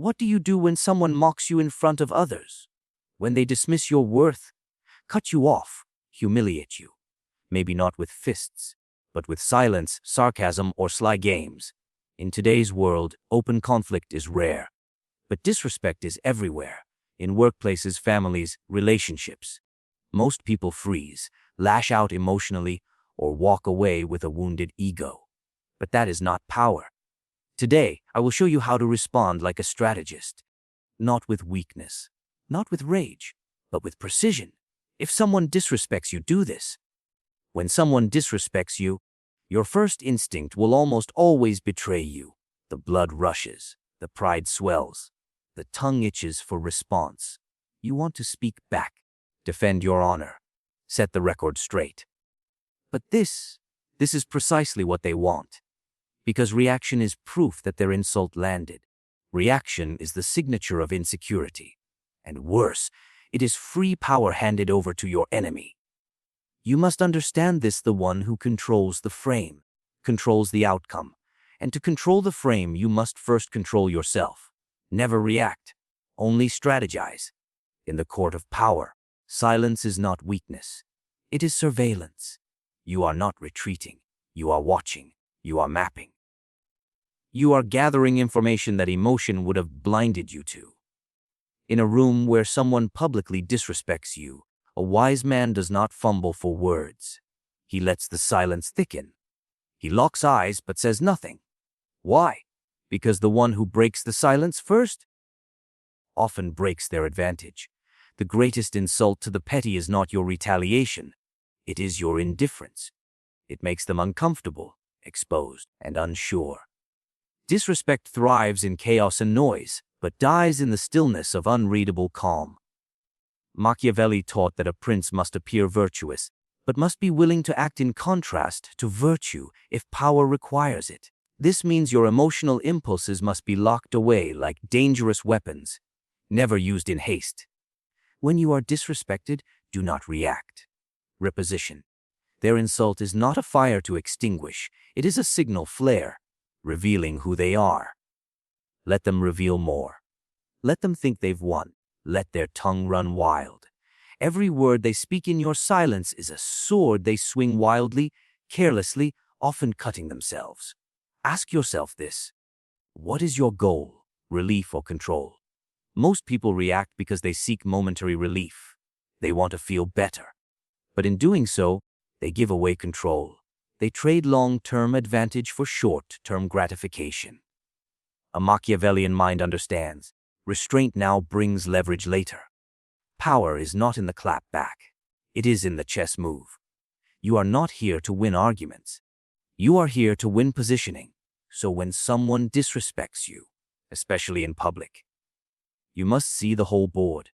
What do you do when someone mocks you in front of others? When they dismiss your worth, cut you off, humiliate you? Maybe not with fists, but with silence, sarcasm, or sly games. In today's world, open conflict is rare, but disrespect is everywhere. In workplaces, families, relationships. Most people freeze, lash out emotionally, or walk away with a wounded ego. But that is not power. Today, I will show you how to respond like a strategist. Not with weakness, not with rage, but with precision. If someone disrespects you, do this. When someone disrespects you, your first instinct will almost always betray you. The blood rushes, the pride swells, the tongue itches for response. You want to speak back, defend your honor, set the record straight. But this is precisely what they want. Because reaction is proof that their insult landed. Reaction is the signature of insecurity. And worse, it is free power handed over to your enemy. You must understand this: the one who controls the frame, controls the outcome. And to control the frame, you must first control yourself. Never react, only strategize. In the court of power, silence is not weakness. It is surveillance. You are not retreating. You are watching. You are mapping. You are gathering information that emotion would have blinded you to. In a room where someone publicly disrespects you, a wise man does not fumble for words. He lets the silence thicken. He locks eyes but says nothing. Why? Because the one who breaks the silence first often breaks their advantage. The greatest insult to the petty is not your retaliation. It is your indifference. It makes them uncomfortable, exposed, and unsure. Disrespect thrives in chaos and noise, but dies in the stillness of unreadable calm. Machiavelli taught that a prince must appear virtuous, but must be willing to act in contrast to virtue if power requires it. This means your emotional impulses must be locked away like dangerous weapons, never used in haste. When you are disrespected, do not react. Reposition. Their insult is not a fire to extinguish, it is a signal flare, revealing who they are. Let them reveal more. Let them think they've won. Let their tongue run wild. Every word they speak in your silence is a sword they swing wildly, carelessly, often cutting themselves. Ask yourself this: what is your goal, relief or control? Most people react because they seek momentary relief. They want to feel better. But in doing so, they give away control. They trade long-term advantage for short-term gratification. A Machiavellian mind understands. Restraint now brings leverage later. Power is not in the clap back. It is in the chess move. You are not here to win arguments. You are here to win positioning. So when someone disrespects you, especially in public, you must see the whole board,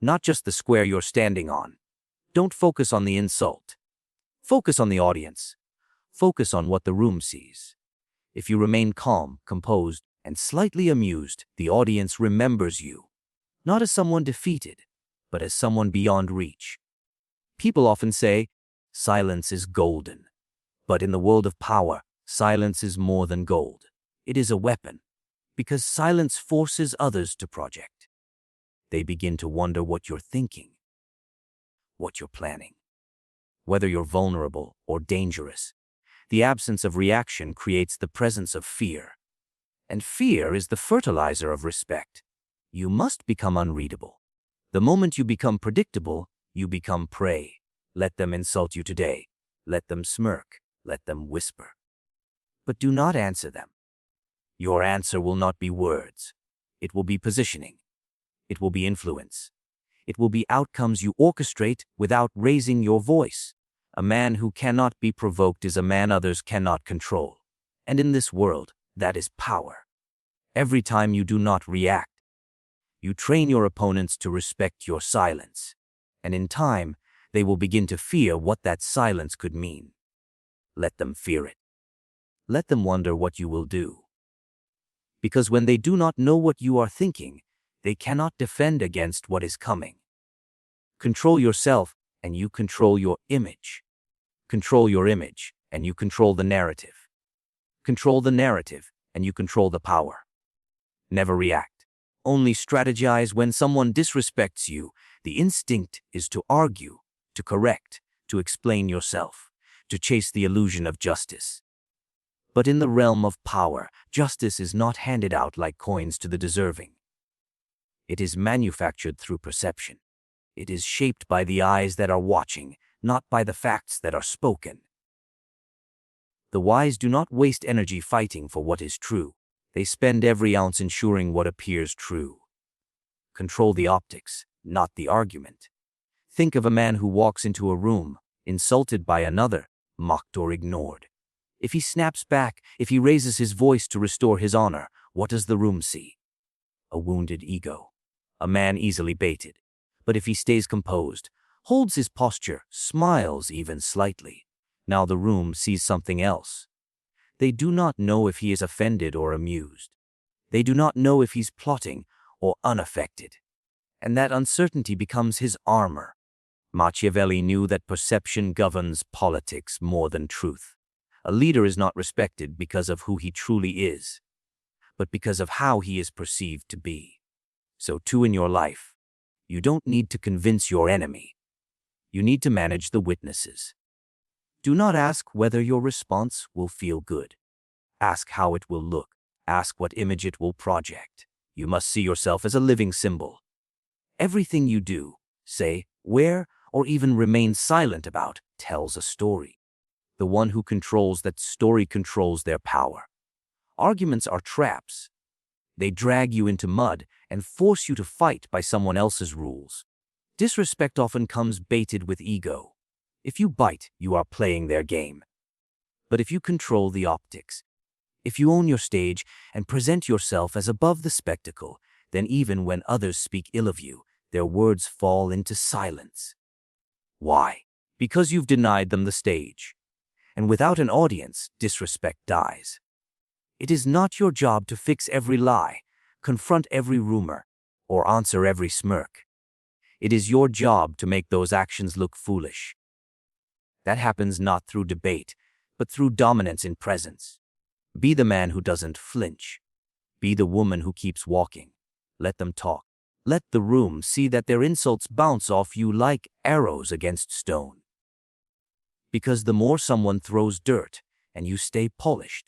not just the square you're standing on. Don't focus on the insult. Focus on the audience. Focus on what the room sees. If you remain calm, composed, and slightly amused, the audience remembers you, not as someone defeated, but as someone beyond reach. People often say, silence is golden. But in the world of power, silence is more than gold. It is a weapon, because silence forces others to project. They begin to wonder what you're thinking, what you're planning, whether you're vulnerable or dangerous. The absence of reaction creates the presence of fear. And fear is the fertilizer of respect. You must become unreadable. The moment you become predictable, you become prey. Let them insult you today. Let them smirk. Let them whisper. But do not answer them. Your answer will not be words. It will be positioning. It will be influence. It will be outcomes you orchestrate without raising your voice. A man who cannot be provoked is a man others cannot control. And in this world, that is power. Every time you do not react, you train your opponents to respect your silence. And in time, they will begin to fear what that silence could mean. Let them fear it. Let them wonder what you will do. Because when they do not know what you are thinking, they cannot defend against what is coming. Control yourself, and you control your image. Control your image, and you control the narrative. Control the narrative, and you control the power. Never react. Only strategize when someone disrespects you. The instinct is to argue, to correct, to explain yourself, to chase the illusion of justice. But in the realm of power, justice is not handed out like coins to the deserving. It is manufactured through perception. It is shaped by the eyes that are watching, not by the facts that are spoken. The wise do not waste energy fighting for what is true. They spend every ounce ensuring what appears true. Control the optics, not the argument. Think of a man who walks into a room, insulted by another, mocked or ignored. If he snaps back, if he raises his voice to restore his honor, what does the room see? A wounded ego, a man easily baited. But if he stays composed, holds his posture, smiles even slightly, now the room sees something else. They do not know if he is offended or amused. They do not know if he's plotting or unaffected. And that uncertainty becomes his armor. Machiavelli knew that perception governs politics more than truth. A leader is not respected because of who he truly is, but because of how he is perceived to be. So too in your life, you don't need to convince your enemy. You need to manage the witnesses. Do not ask whether your response will feel good. Ask how it will look. Ask what image it will project. You must see yourself as a living symbol. Everything you do, say, wear, or even remain silent about tells a story. The one who controls that story controls their power. Arguments are traps. They drag you into mud and force you to fight by someone else's rules. Disrespect often comes baited with ego. If you bite, you are playing their game. But if you control the optics, if you own your stage and present yourself as above the spectacle, then even when others speak ill of you, their words fall into silence. Why? Because you've denied them the stage. And without an audience, disrespect dies. It is not your job to fix every lie, confront every rumor, or answer every smirk. It is your job to make those actions look foolish. That happens not through debate, but through dominance in presence. Be the man who doesn't flinch. Be the woman who keeps walking. Let them talk. Let the room see that their insults bounce off you like arrows against stone. Because the more someone throws dirt and you stay polished,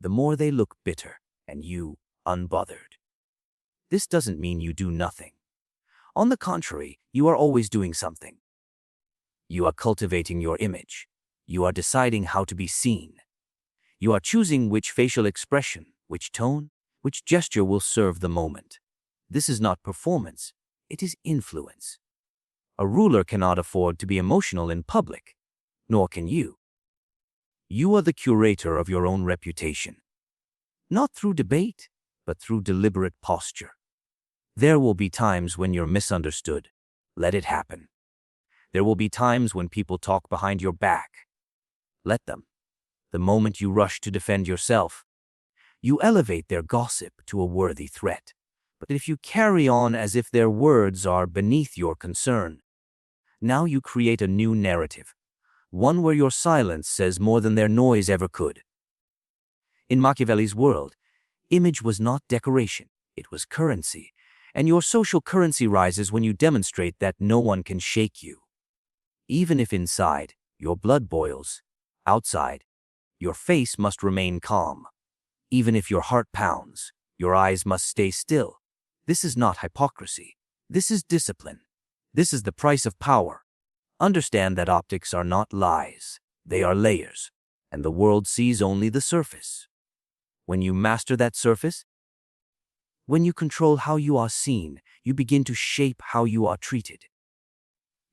the more they look bitter and you unbothered. This doesn't mean you do nothing. On the contrary, you are always doing something. You are cultivating your image. You are deciding how to be seen. You are choosing which facial expression, which tone, which gesture will serve the moment. This is not performance, it is influence. A ruler cannot afford to be emotional in public, nor can you. You are the curator of your own reputation, not through debate, but through deliberate posture. There will be times when you're misunderstood. Let it happen. There will be times when people talk behind your back. Let them. The moment you rush to defend yourself, you elevate their gossip to a worthy threat. But if you carry on as if their words are beneath your concern, now you create a new narrative, one where your silence says more than their noise ever could. In Machiavelli's world, image was not decoration, it was currency, and your social currency rises when you demonstrate that no one can shake you. Even if inside, your blood boils, outside, your face must remain calm. Even if your heart pounds, your eyes must stay still. This is not hypocrisy. This is discipline. This is the price of power. Understand that optics are not lies. They are layers, and the world sees only the surface. When you master that surface, when you control how you are seen, you begin to shape how you are treated.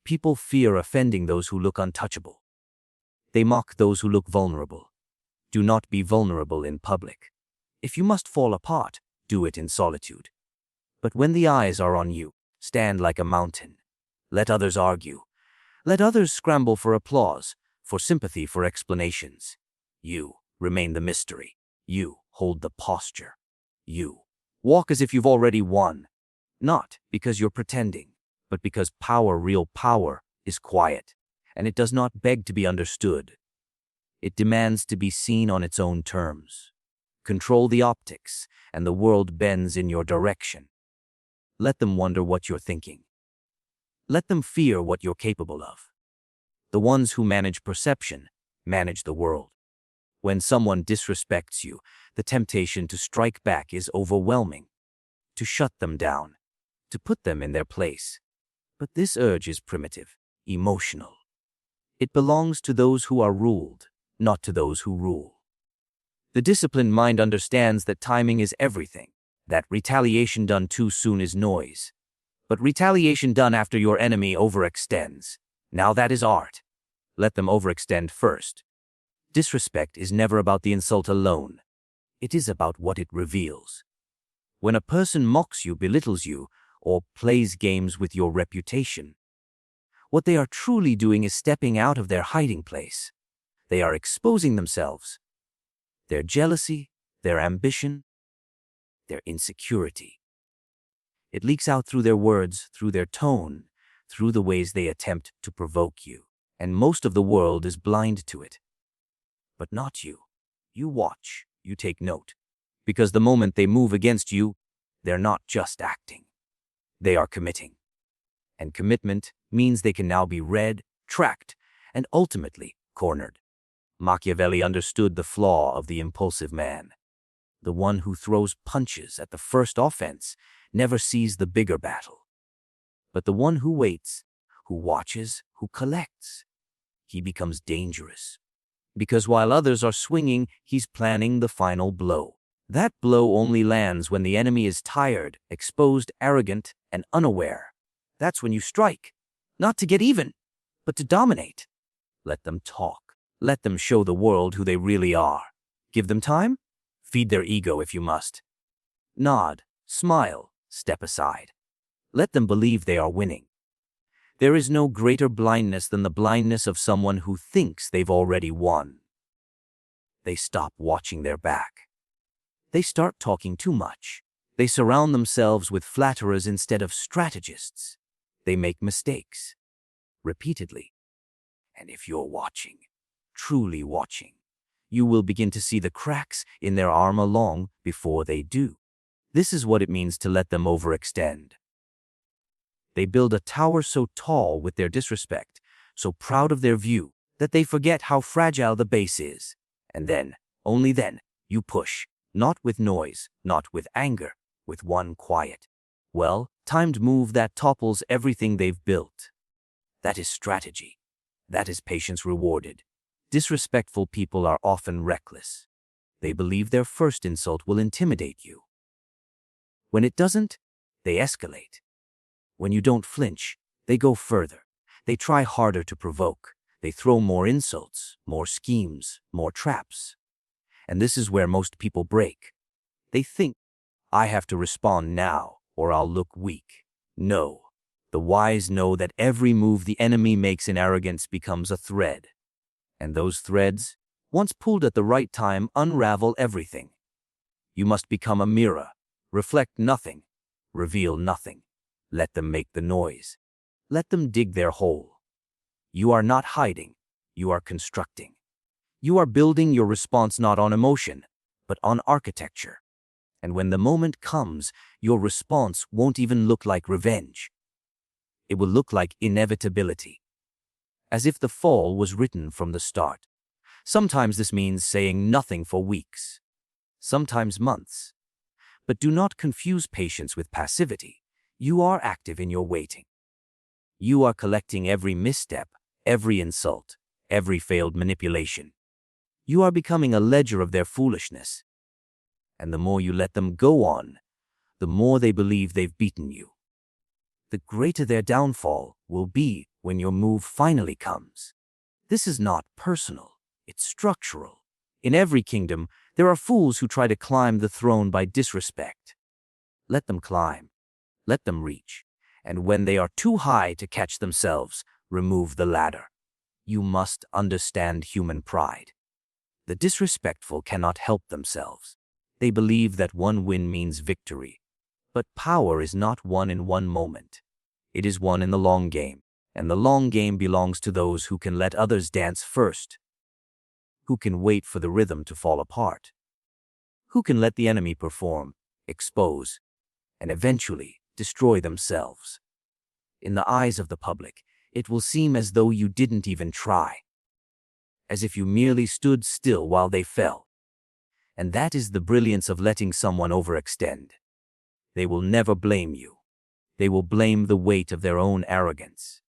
People fear offending those who look untouchable. They mock those who look vulnerable. Do not be vulnerable in public. If you must fall apart, do it in solitude. But when the eyes are on you, stand like a mountain. Let others argue. Let others scramble for applause, for sympathy, for explanations. You remain the mystery. You hold the posture. You walk as if you've already won. Not because you're pretending, but because power, real power, is quiet, and it does not beg to be understood. It demands to be seen on its own terms. control the optics, and the world bends in your direction. Let them wonder what you're thinking. Let them fear what you're capable of. The ones who manage perception manage the world. When someone disrespects you, the temptation to strike back is overwhelming, to shut them down, to put them in their place. But this urge is primitive, emotional. It belongs to those who are ruled, not to those who rule. The disciplined mind understands that timing is everything, that retaliation done too soon is noise. But retaliation done after your enemy overextends. Now that is art. Let them overextend first. Disrespect is never about the insult alone. It is about what it reveals. When a person mocks you, belittles you, or plays games with your reputation, what they are truly doing is stepping out of their hiding place. They are exposing themselves, their jealousy, their ambition, their insecurity. It leaks out through their words, through their tone, through the ways they attempt to provoke you, and most of the world is blind to it. But not you. You watch, you take note, because the moment they move against you, they're not just acting. They are committing. And commitment means they can now be read, tracked, and ultimately cornered. Machiavelli understood the flaw of the impulsive man. The one who throws punches at the first offense never sees the bigger battle. But the one who waits, who watches, who collects, he becomes dangerous. Because while others are swinging, he's planning the final blow. That blow only lands when the enemy is tired, exposed, arrogant, and unaware. That's when you strike, not to get even, but to dominate. Let them talk. Let them show the world who they really are. Give them time? Feed their ego if you must. Nod, smile, step aside. Let them believe they are winning. There is no greater blindness than the blindness of someone who thinks they've already won. They stop watching their back. They start talking too much. They surround themselves with flatterers instead of strategists. They make mistakes, repeatedly. And if you're watching, truly watching, you will begin to see the cracks in their armor long before they do. This is what it means to let them overextend. They build a tower so tall with their disrespect, so proud of their view, that they forget how fragile the base is. And then, only then, you push, not with noise, not with anger, with one quiet, well-timed move that topples everything they've built. That is strategy. That is patience rewarded. Disrespectful people are often reckless. They believe their first insult will intimidate you. When it doesn't, they escalate. When you don't flinch, they go further. They try harder to provoke. They throw more insults, more schemes, more traps. And this is where most people break. They think, I have to respond now, or I'll look weak. No. The wise know that every move the enemy makes in arrogance becomes a thread. And those threads, once pulled at the right time, unravel everything. You must become a mirror. Reflect nothing. Reveal nothing. Let them make the noise. Let them dig their hole. You are not hiding. You are constructing. You are building your response not on emotion, but on architecture. And when the moment comes, your response won't even look like revenge. It will look like inevitability. As if the fall was written from the start. Sometimes this means saying nothing for weeks. Sometimes months. But do not confuse patience with passivity. You are active in your waiting. You are collecting every misstep, every insult, every failed manipulation. You are becoming a ledger of their foolishness. And the more you let them go on, the more they believe they've beaten you. The greater their downfall will be when your move finally comes. This is not personal, it's structural. In every kingdom, there are fools who try to climb the throne by disrespect. Let them climb. Let them reach, and when they are too high to catch themselves, remove the ladder. You must understand human pride. The disrespectful cannot help themselves. They believe that one win means victory. But power is not won in one moment. It is won in the long game, and the long game belongs to those who can let others dance first, who can wait for the rhythm to fall apart, Who can let the enemy perform, expose, and eventually destroy themselves? In the eyes of the public, it will seem as though you didn't even try, as if you merely stood still while they fell. And that is the brilliance of letting someone overextend. They will never blame you. They will blame the weight of their own arrogance.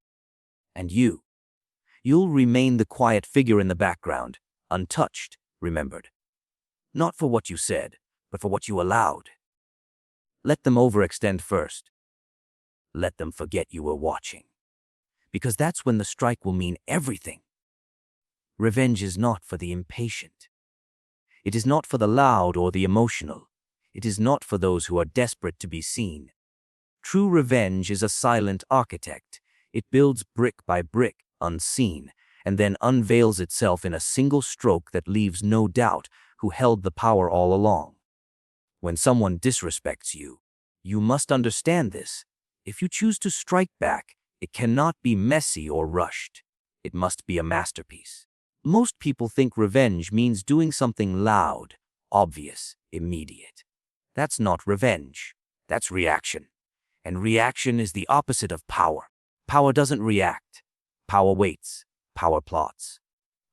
And you'll remain the quiet figure in the background, untouched, remembered. Not for what you said, but for what you allowed. Let them overextend first. Let them forget you were watching. Because that's when the strike will mean everything. Revenge is not for the impatient. It is not for the loud or the emotional. It is not for those who are desperate to be seen. True revenge is a silent architect. It builds brick by brick, unseen, and then unveils itself in a single stroke that leaves no doubt who held the power all along. When someone disrespects you, you must understand this. If you choose to strike back, it cannot be messy or rushed. It must be a masterpiece. Most people think revenge means doing something loud, obvious, immediate. That's not revenge. That's reaction. And reaction is the opposite of power. Power doesn't react. Power waits. Power plots.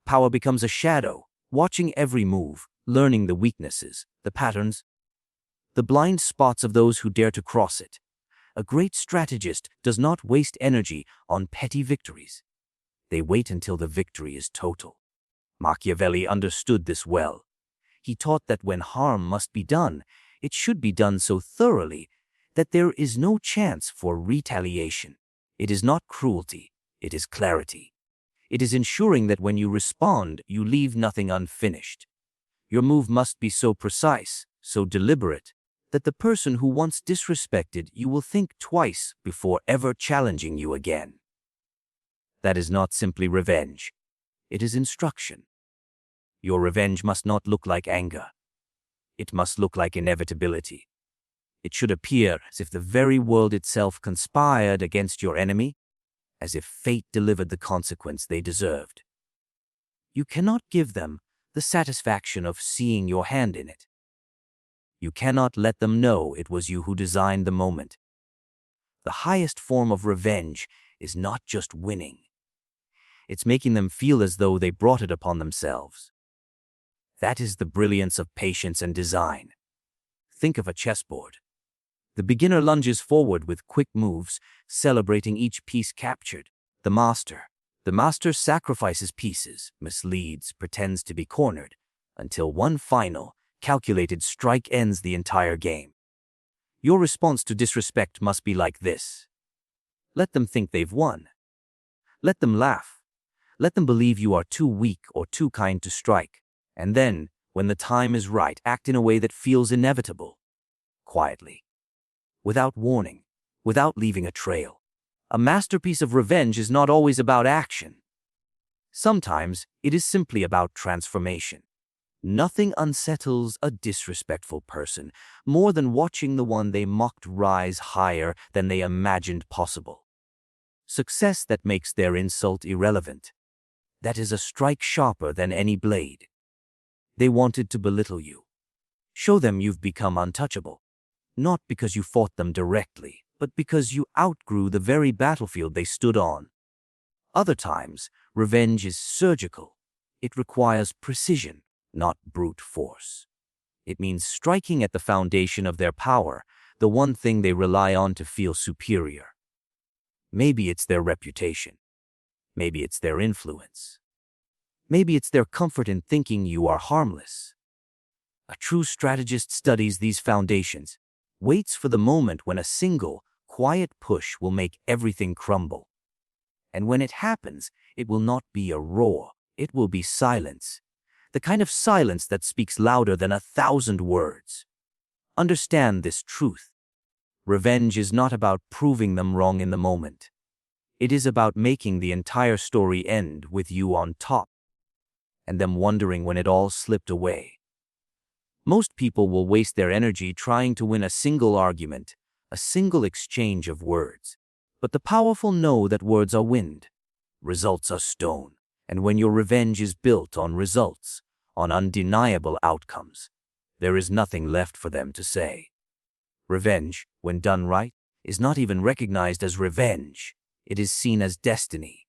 Power becomes a shadow, watching every move, learning the weaknesses, the patterns, the blind spots of those who dare to cross it. A great strategist does not waste energy on petty victories. They wait until the victory is total. Machiavelli understood this well. He taught that when harm must be done, it should be done so thoroughly that there is no chance for retaliation. It is not cruelty, it is clarity. It is ensuring that when you respond, you leave nothing unfinished. Your move must be so precise, so deliberate, that the person who once disrespected you will think twice before ever challenging you again. That is not simply revenge. It is instruction. Your revenge must not look like anger. It must look like inevitability. It should appear as if the very world itself conspired against your enemy, as if fate delivered the consequence they deserved. You cannot give them the satisfaction of seeing your hand in it. You cannot let them know it was you who designed the moment. The highest form of revenge is not just winning. It's making them feel as though they brought it upon themselves. That is the brilliance of patience and design. Think of a chessboard. The beginner lunges forward with quick moves, celebrating each piece captured. The master sacrifices pieces, misleads, pretends to be cornered, until one final, calculated strike ends the entire game. Your response to disrespect must be like this. Let them think they've won. Let them laugh. Let them believe you are too weak or too kind to strike. And then, when the time is right, act in a way that feels inevitable. Quietly. Without warning. Without leaving a trail. A masterpiece of revenge is not always about action. Sometimes it is simply about transformation. Nothing unsettles a disrespectful person more than watching the one they mocked rise higher than they imagined possible. Success that makes their insult irrelevant. That is a strike sharper than any blade. They wanted to belittle you. Show them you've become untouchable. Not because you fought them directly, but because you outgrew the very battlefield they stood on. Other times, revenge is surgical. It requires precision, not brute force. It means striking at the foundation of their power, the one thing they rely on to feel superior. Maybe it's their reputation. Maybe it's their influence. Maybe it's their comfort in thinking you are harmless. A true strategist studies these foundations, waits for the moment when a single, quiet push will make everything crumble. And when it happens, it will not be a roar, it will be silence. The kind of silence that speaks louder than 1,000 words. Understand this truth. Revenge is not about proving them wrong in the moment. It is about making the entire story end with you on top, and them wondering when it all slipped away. Most people will waste their energy trying to win a single argument, a single exchange of words. But the powerful know that words are wind, results are stone, and when your revenge is built on results, on undeniable outcomes, there is nothing left for them to say. Revenge, when done right, is not even recognized as revenge. It is seen as destiny.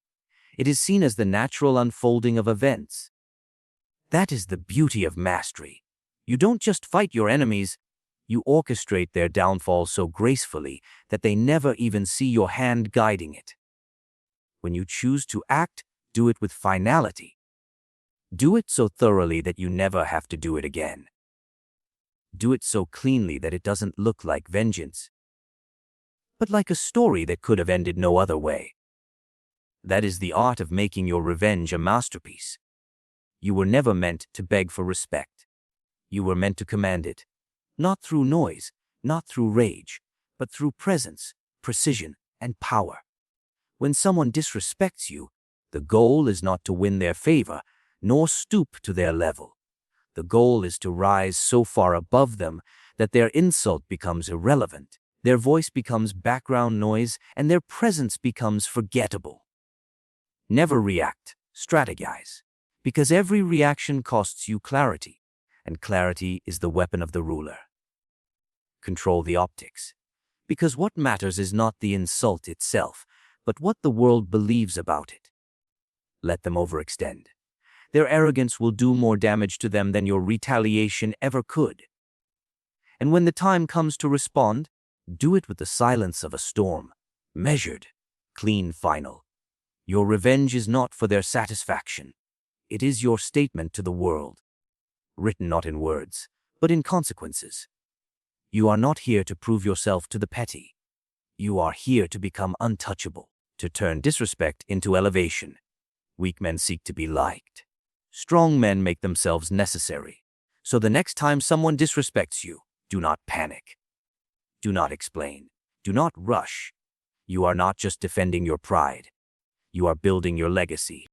It is seen as the natural unfolding of events. That is the beauty of mastery. You don't just fight your enemies, you orchestrate their downfall so gracefully that they never even see your hand guiding it. When you choose to act, do it with finality. Do it so thoroughly that you never have to do it again. Do it so cleanly that it doesn't look like vengeance, but like a story that could have ended no other way. That is the art of making your revenge a masterpiece. You were never meant to beg for respect. You were meant to command it, not through noise, not through rage, but through presence, precision, and power. When someone disrespects you, the goal is not to win their favor, nor stoop to their level. The goal is to rise so far above them that their insult becomes irrelevant, their voice becomes background noise, and their presence becomes forgettable. Never react, strategize, because every reaction costs you clarity, and clarity is the weapon of the ruler. Control the optics, because what matters is not the insult itself, but what the world believes about it. Let them overextend. Their arrogance will do more damage to them than your retaliation ever could. And when the time comes to respond, do it with the silence of a storm, measured, clean, final. Your revenge is not for their satisfaction. It is your statement to the world, written not in words, but in consequences. You are not here to prove yourself to the petty. You are here to become untouchable, to turn disrespect into elevation. Weak men seek to be liked. Strong men make themselves necessary. So the next time someone disrespects you, do not panic. Do not explain. Do not rush. You are not just defending your pride. You are building your legacy.